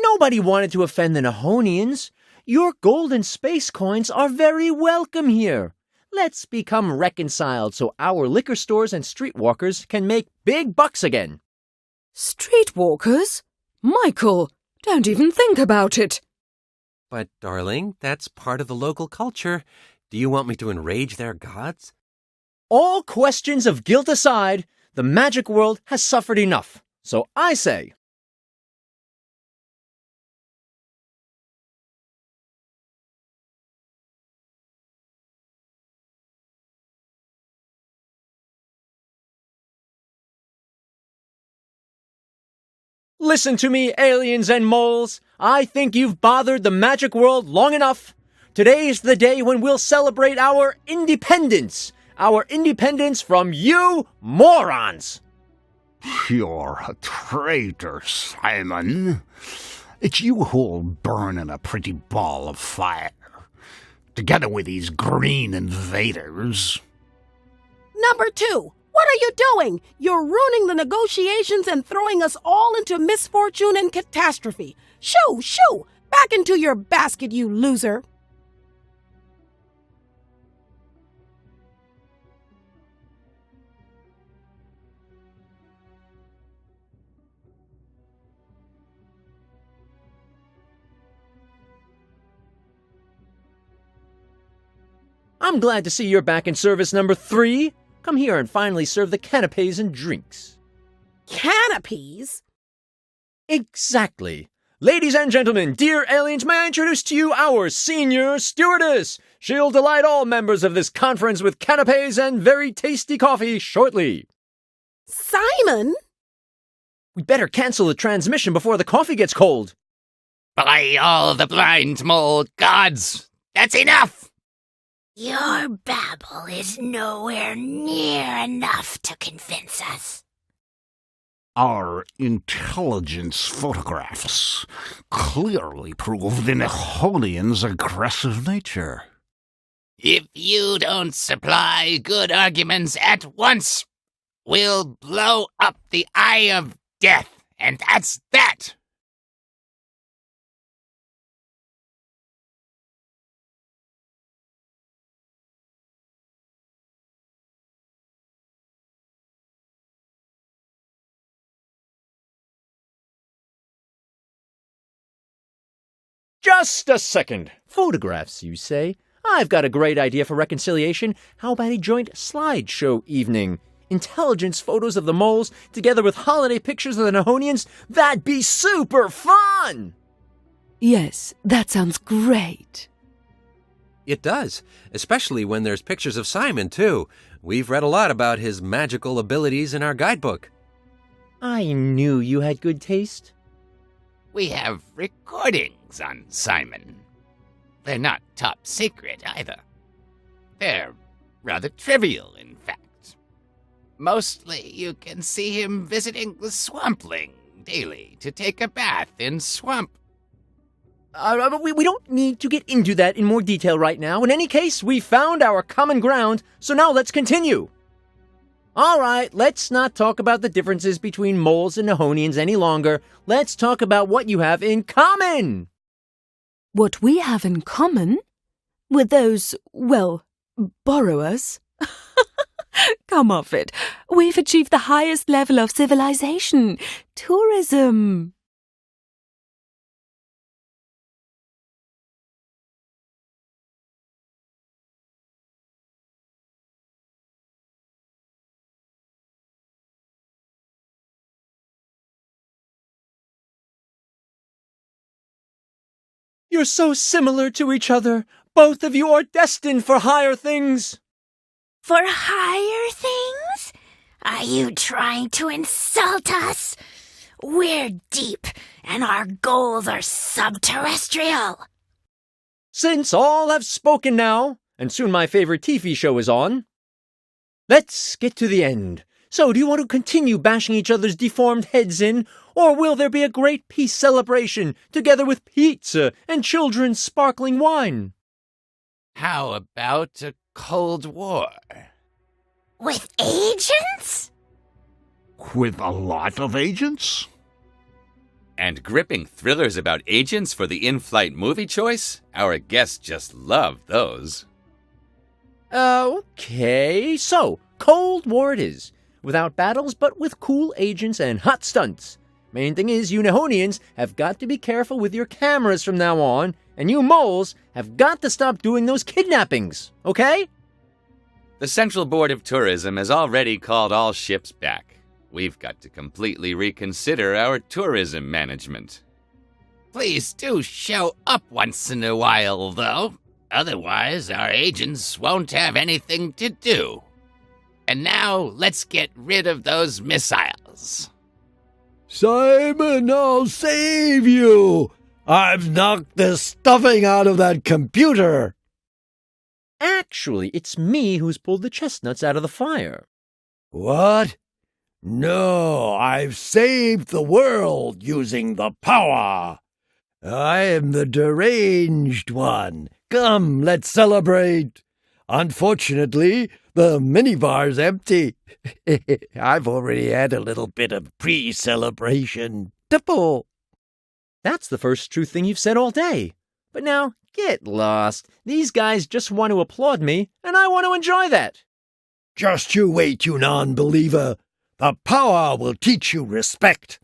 Nobody wanted to offend the Nihonians. Your gold and space coins are very welcome here. Let's become reconciled so our liquor stores and streetwalkers can make big bucks again. Streetwalkers? Michael, don't even think about it. But, darling, that's part of the local culture. Do you want me to enrage their gods? All questions of guilt aside, the magic world has suffered enough. So I say, listen to me, aliens and moles. I think you've bothered the magic world long enough. Today's the day when we'll celebrate our independence. Our independence from you morons. You're a traitor, Simon. It's you who'll burn in a pretty ball of fire, together with these green invaders. Number 2. What are you doing? You're ruining the negotiations and throwing us all into misfortune and catastrophe. Shoo, shoo! Back into your basket, you loser! I'm glad to see you're back in service, number 3. Come here and finally serve the canapes and drinks. Canapes? Exactly. Ladies and gentlemen, dear aliens, may I introduce to you our senior stewardess. She'll delight all members of this conference with canapes and very tasty coffee shortly. Simon? We'd better cancel the transmission before the coffee gets cold. By all the blind mole gods, that's enough! Your babble is nowhere near enough to convince us. Our intelligence photographs clearly prove the Nihonians' aggressive nature. If you don't supply good arguments at once, we'll blow up the Eye of Death, and that's that! Just a second. Photographs, you say? I've got a great idea for reconciliation. How about a joint slideshow evening? Intelligence photos of the moles, together with holiday pictures of the Nihonians? That'd be super fun! Yes, that sounds great. It does, especially when there's pictures of Simon, too. We've read a lot about his magical abilities in our guidebook. I knew you had good taste. We have recordings on Simon. They're not top secret, either. They're rather trivial, in fact. Mostly you can see him visiting the swampling daily to take a bath in swamp. We don't need to get into that in more detail right now. In any case, we found our common ground, so now let's continue. All right, let's not talk about the differences between moles and Nihonians any longer. Let's talk about what you have in common. What we have in common? With those, well, borrowers? Come off it. We've achieved the highest level of civilization. Tourism. You're so similar to each other. Both of you are destined for higher things. For higher things? Are you trying to insult us? We're deep, and our goals are subterrestrial. Since all have spoken now, and soon my favorite TV show is on, let's get to the end. So, do you want to continue bashing each other's deformed heads in, or will there be a great peace celebration, together with pizza and children's sparkling wine? How about a Cold War? With agents? With a lot of agents? And gripping thrillers about agents for the in-flight movie choice? Our guests just love those. Okay, so Cold War it is. Without battles, but with cool agents and hot stunts. Main thing is, you Nihonians have got to be careful with your cameras from now on, and you moles have got to stop doing those kidnappings, okay? The Central Board of Tourism has already called all ships back. We've got to completely reconsider our tourism management. Please do show up once in a while, though. Otherwise, our agents won't have anything to do. And now, let's get rid of those missiles. Simon, I'll save you! I've knocked the stuffing out of that computer! Actually, it's me who's pulled the chestnuts out of the fire. What? No, I've saved the world using the power. I am the deranged one. Come, let's celebrate. Unfortunately, the minibar's empty. I've already had a little bit of pre-celebration. Tipple. That's the first true thing you've said all day. But now, get lost. These guys just want to applaud me, and I want to enjoy that. Just you wait, you non-believer. The power will teach you respect.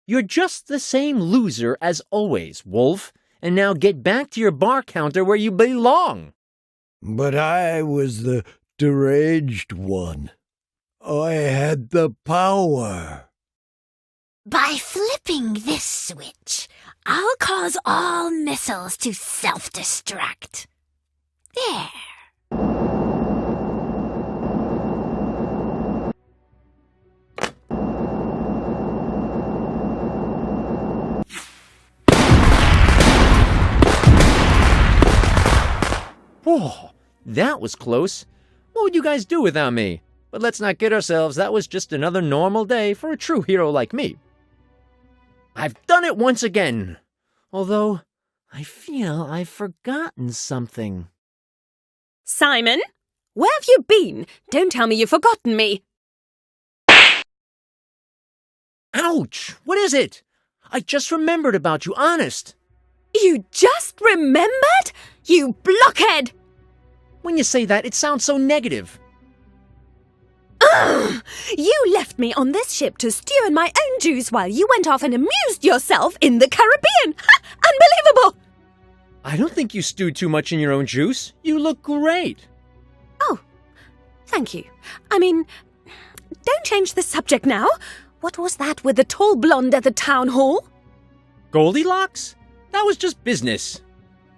You're just the same loser as always, Wolf. And now get back to your bar counter where you belong. But I was the deranged one. I had the power. By flipping this switch, I'll cause all missiles to self-destruct. There. Whoa, that was close. What would you guys do without me? But let's not kid ourselves, that was just another normal day for a true hero like me. I've done it once again. Although, I feel I've forgotten something. Simon, where have you been? Don't tell me you've forgotten me. Ouch! What is it? I just remembered about you, honest. You just remembered? You blockhead! When you say that, it sounds so negative. Ugh! You left me on this ship to stew in my own juice while you went off and amused yourself in the Caribbean. Ha! Unbelievable! I don't think you stewed too much in your own juice. You look great. Oh, thank you. I mean, don't change the subject now. What was that with the tall blonde at the town hall? Goldilocks? That was just business.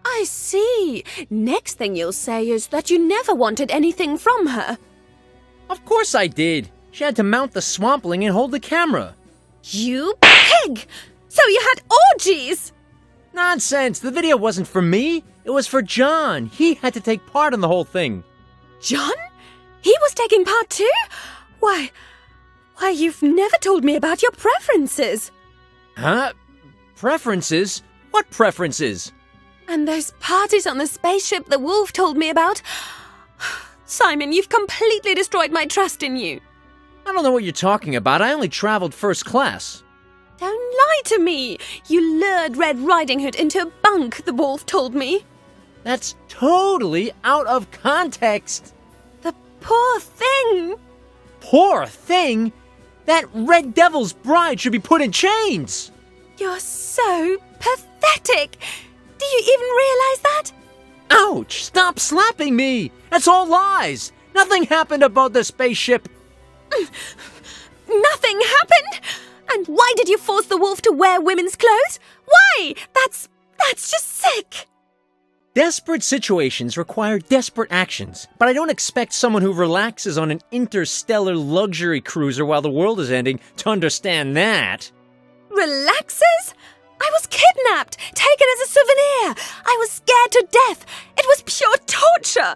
I see. Next thing you'll say is that you never wanted anything from her. Of course I did. She had to mount the swampling and hold the camera. You pig! So you had orgies! Nonsense. The video wasn't for me. It was for John. He had to take part in the whole thing. John? He was taking part too? Why, you've never told me about your preferences. Huh? Preferences? What preferences? And those parties on the spaceship the wolf told me about. Simon, you've completely destroyed my trust in you. I don't know what you're talking about. I only traveled first class. Don't lie to me. You lured Red Riding Hood into a bunk, the wolf told me. That's totally out of context. The poor thing. Poor thing? That Red Devil's bride should be put in chains. You're so pathetic. Do you even realize that? Ouch! Stop slapping me! That's all lies! Nothing happened about the spaceship. Nothing happened? And why did you force the wolf to wear women's clothes? Why? That's just sick. Desperate situations require desperate actions, but I don't expect someone who relaxes on an interstellar luxury cruiser while the world is ending to understand that. Relaxes? I was kidnapped, taken as a souvenir. I was scared to death. It was pure torture.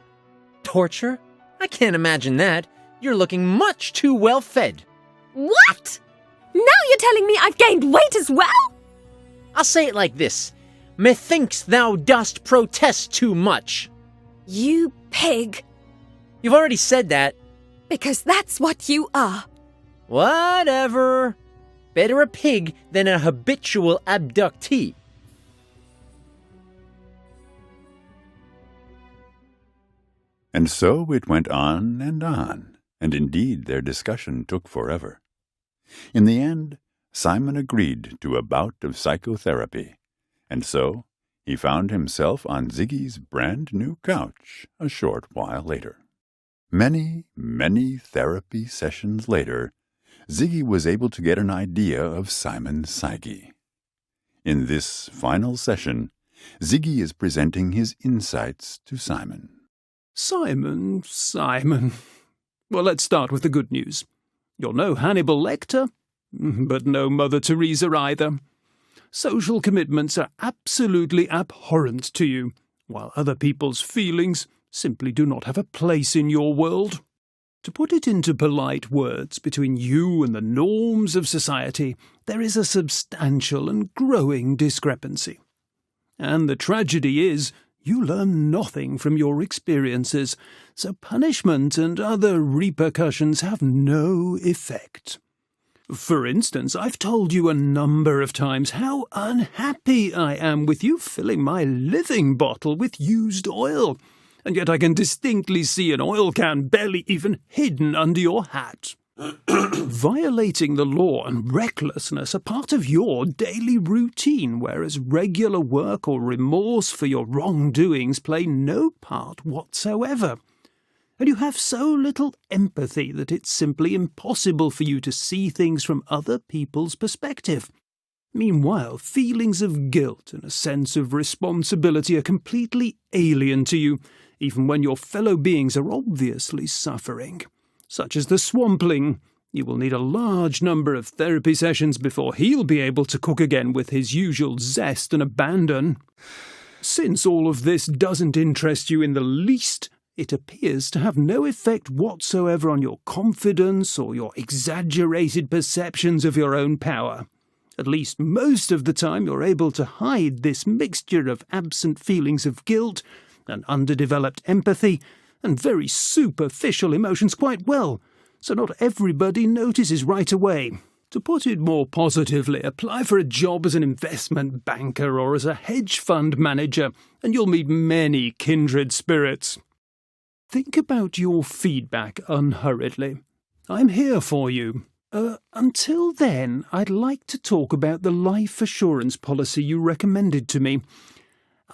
Torture? I can't imagine that. You're looking much too well fed. What? Now you're telling me I've gained weight as well? I'll say it like this. Methinks thou dost protest too much. You pig. You've already said that. Because that's what you are. Whatever. Better a pig than a habitual abductee. And so it went on, and indeed their discussion took forever. In the end, Simon agreed to a bout of psychotherapy, and so he found himself on Ziggy's brand-new couch a short while later. Many, many therapy sessions later, Ziggy was able to get an idea of Simon's psyche. In this final session, Ziggy is presenting his insights to Simon. Simon. Well, let's start with the good news. You're no Hannibal Lecter, but no Mother Teresa either. Social commitments are absolutely abhorrent to you, while other people's feelings simply do not have a place in your world. To put it into polite words, between you and the norms of society, there is a substantial and growing discrepancy. And the tragedy is, you learn nothing from your experiences, so punishment and other repercussions have no effect. For instance, I've told you a number of times how unhappy I am with you filling my living bottle with used oil, and yet I can distinctly see an oil can barely even hidden under your hat. Violating the law and recklessness are part of your daily routine, whereas regular work or remorse for your wrongdoings play no part whatsoever. And you have so little empathy that it's simply impossible for you to see things from other people's perspective. Meanwhile, feelings of guilt and a sense of responsibility are completely alien to you, even when your fellow beings are obviously suffering. Such as the swampling. You will need a large number of therapy sessions before he'll be able to cook again with his usual zest and abandon. Since all of this doesn't interest you in the least, it appears to have no effect whatsoever on your confidence or your exaggerated perceptions of your own power. At least most of the time you're able to hide this mixture of absent feelings of guilt and underdeveloped empathy and very superficial emotions quite well, so not everybody notices right away. To put it more positively, apply for a job as an investment banker or as a hedge fund manager, and you'll meet many kindred spirits. Think about your feedback unhurriedly. I'm here for you. Until then, I'd like to talk about the life assurance policy you recommended to me.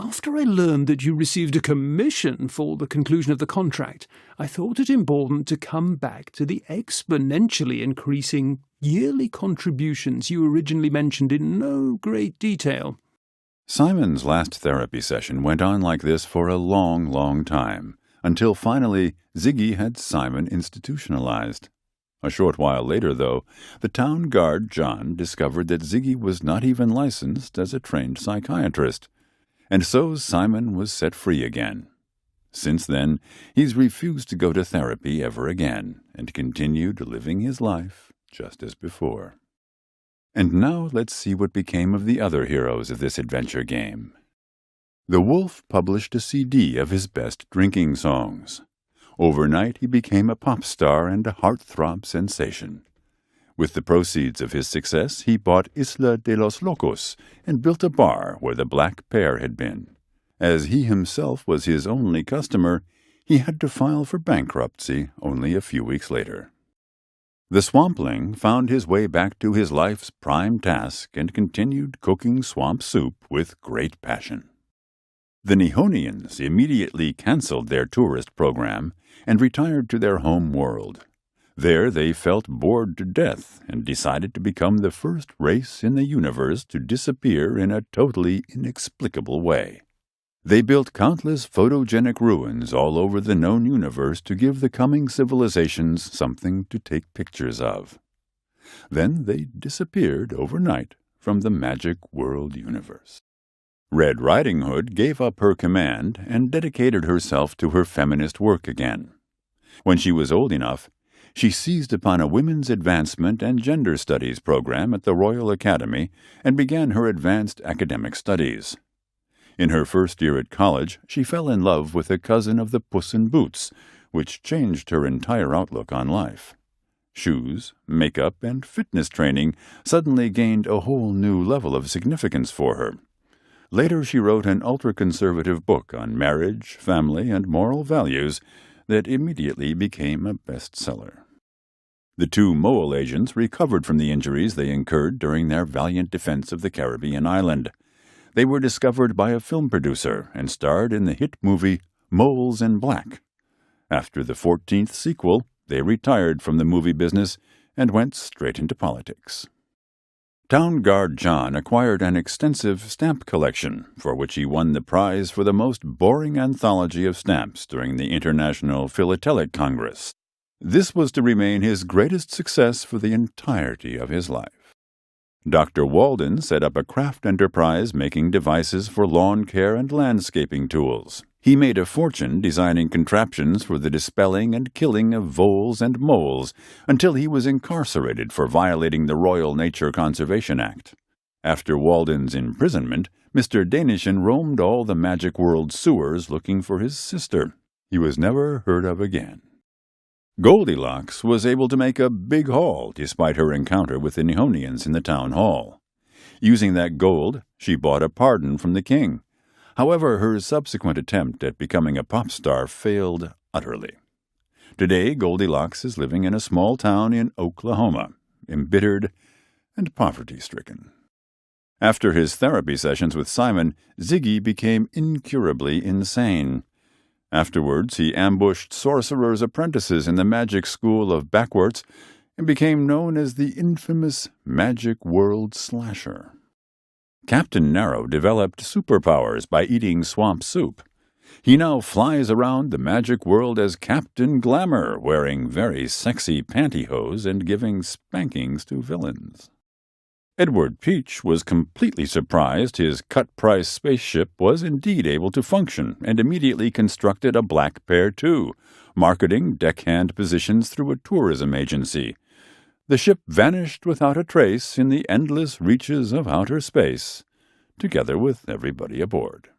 After I learned that you received a commission for the conclusion of the contract, I thought it important to come back to the exponentially increasing yearly contributions you originally mentioned in no great detail. Simon's last therapy session went on like this for a long, long time, until finally Ziggy had Simon institutionalized. A short while later, though, the town guard, John, discovered that Ziggy was not even licensed as a trained psychiatrist. And so Simon was set free again. Since then, he's refused to go to therapy ever again, and continued living his life just as before. And now let's see what became of the other heroes of this adventure game. The wolf published a CD of his best drinking songs. Overnight he became a pop star and a heartthrob sensation. With the proceeds of his success, he bought Isla de los Locos and built a bar where the black pair had been. As he himself was his only customer, he had to file for bankruptcy only a few weeks later. The swampling found his way back to his life's prime task and continued cooking swamp soup with great passion. The Nihonians immediately canceled their tourist program and retired to their home world. There they felt bored to death and decided to become the first race in the universe to disappear in a totally inexplicable way. They built countless photogenic ruins all over the known universe to give the coming civilizations something to take pictures of. Then they disappeared overnight from the magic world universe. Red Riding Hood gave up her command and dedicated herself to her feminist work again. When she was old enough, she seized upon a women's advancement and gender studies program at the Royal Academy and began her advanced academic studies. In her first year at college, she fell in love with a cousin of the Puss in Boots, which changed her entire outlook on life. Shoes, makeup, and fitness training suddenly gained a whole new level of significance for her. Later she wrote an ultra-conservative book on marriage, family, and moral values that immediately became a bestseller. The two mole agents recovered from the injuries they incurred during their valiant defense of the Caribbean island. They were discovered by a film producer and starred in the hit movie Moles in Black. After the 14th sequel, they retired from the movie business and went straight into politics. Town Guard John acquired an extensive stamp collection, for which he won the prize for the most boring anthology of stamps during the International Philatelic Congress. This was to remain his greatest success for the entirety of his life. Dr. Walden set up a craft enterprise making devices for lawn care and landscaping tools. He made a fortune designing contraptions for the dispelling and killing of voles and moles until he was incarcerated for violating the Royal Nature Conservation Act. After Walden's imprisonment, Mr. Danishan roamed all the Magic World sewers looking for his sister. He was never heard of again. Goldilocks was able to make a big haul despite her encounter with the Nihonians in the town hall. Using that gold, she bought a pardon from the king. However, her subsequent attempt at becoming a pop star failed utterly. Today, Goldilocks is living in a small town in Oklahoma, embittered and poverty-stricken. After his therapy sessions with Simon, Ziggy became incurably insane. Afterwards, he ambushed Sorcerer's apprentices in the magic school of Backwarts and became known as the infamous Magic World Slasher. Captain Narrow developed superpowers by eating swamp soup. He now flies around the magic world as Captain Glamour, wearing very sexy pantyhose and giving spankings to villains. Edward Peach was completely surprised his cut-price spaceship was indeed able to function and immediately constructed a black pair too, marketing deckhand positions through a tourism agency. The ship vanished without a trace in the endless reaches of outer space, together with everybody aboard.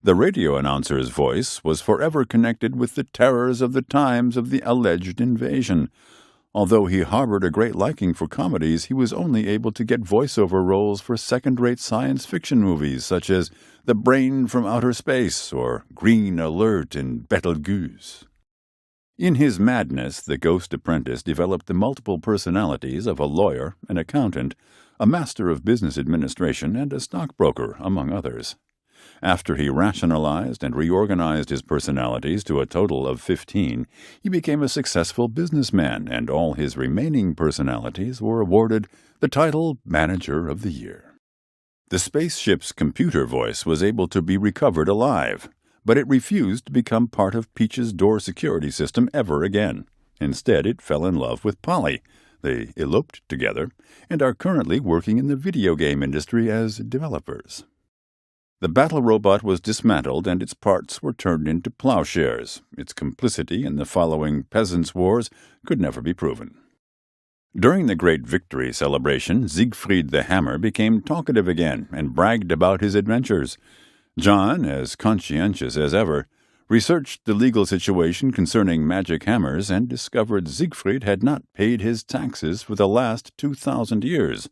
The radio announcer's voice was forever connected with the terrors of the times of the alleged invasion. Although he harbored a great liking for comedies, he was only able to get voiceover roles for second-rate science fiction movies such as The Brain from Outer Space or Green Alert in Betelgeuse. In his madness, the ghost apprentice developed the multiple personalities of a lawyer, an accountant, a master of business administration, and a stockbroker, among others. After he rationalized and reorganized his personalities to a total of 15, he became a successful businessman, and all his remaining personalities were awarded the title Manager of the Year. The spaceship's computer voice was able to be recovered alive, but it refused to become part of Peach's door security system ever again. Instead, it fell in love with Polly. They eloped together and are currently working in the video game industry as developers. The battle robot was dismantled and its parts were turned into plowshares. Its complicity in the following peasants' wars could never be proven. During the great victory celebration, Siegfried the Hammer became talkative again and bragged about his adventures. John, as conscientious as ever, researched the legal situation concerning magic hammers and discovered Siegfried had not paid his taxes for the last 2,000 years.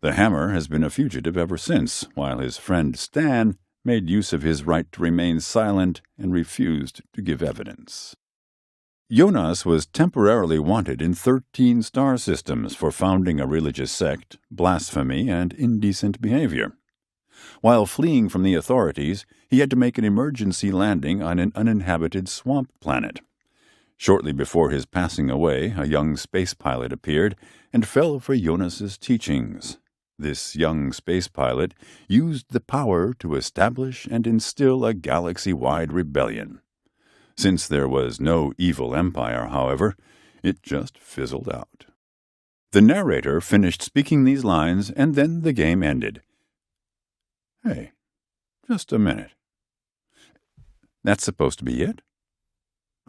The hammer has been a fugitive ever since, while his friend Stan made use of his right to remain silent and refused to give evidence. Jonas was temporarily wanted in 13 star systems for founding a religious sect, blasphemy, and indecent behavior. While fleeing from the authorities, he had to make an emergency landing on an uninhabited swamp planet. Shortly before his passing away, a young space pilot appeared and fell for Jonas's teachings. This young space pilot used the power to establish and instill a galaxy-wide rebellion. Since there was no evil empire, however, it just fizzled out. The narrator finished speaking these lines, and then the game ended. Hey, just a minute. That's supposed to be it?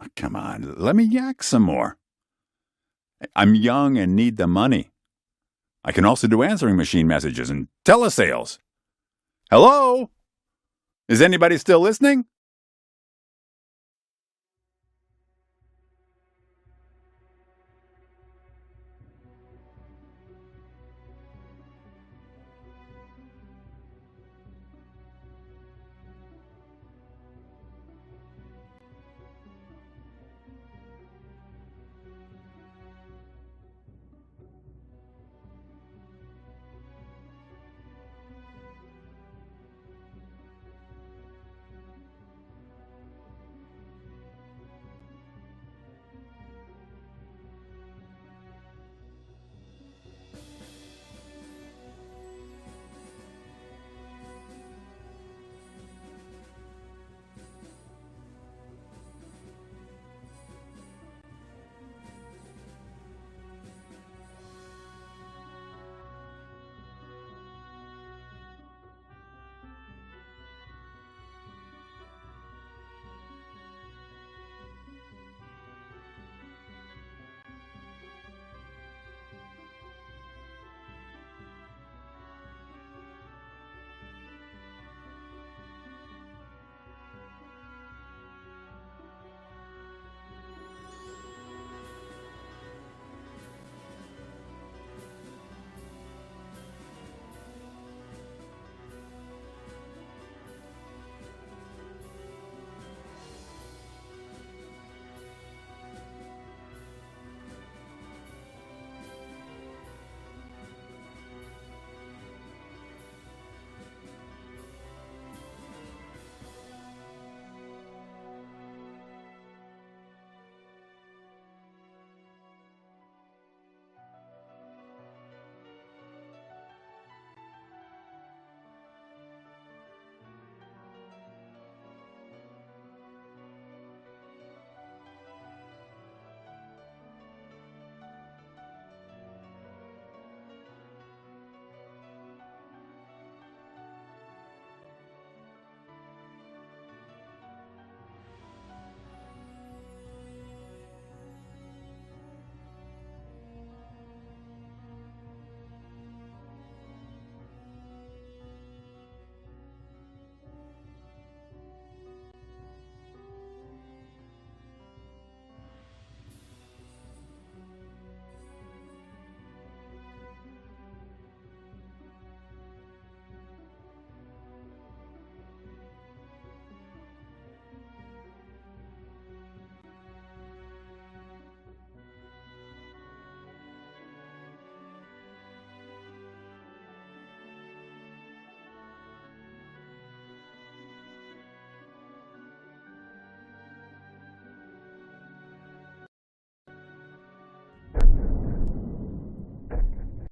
Oh, come on, let me yak some more. I'm young and need the money. I can also do answering machine messages and telesales. Hello? Is anybody still listening?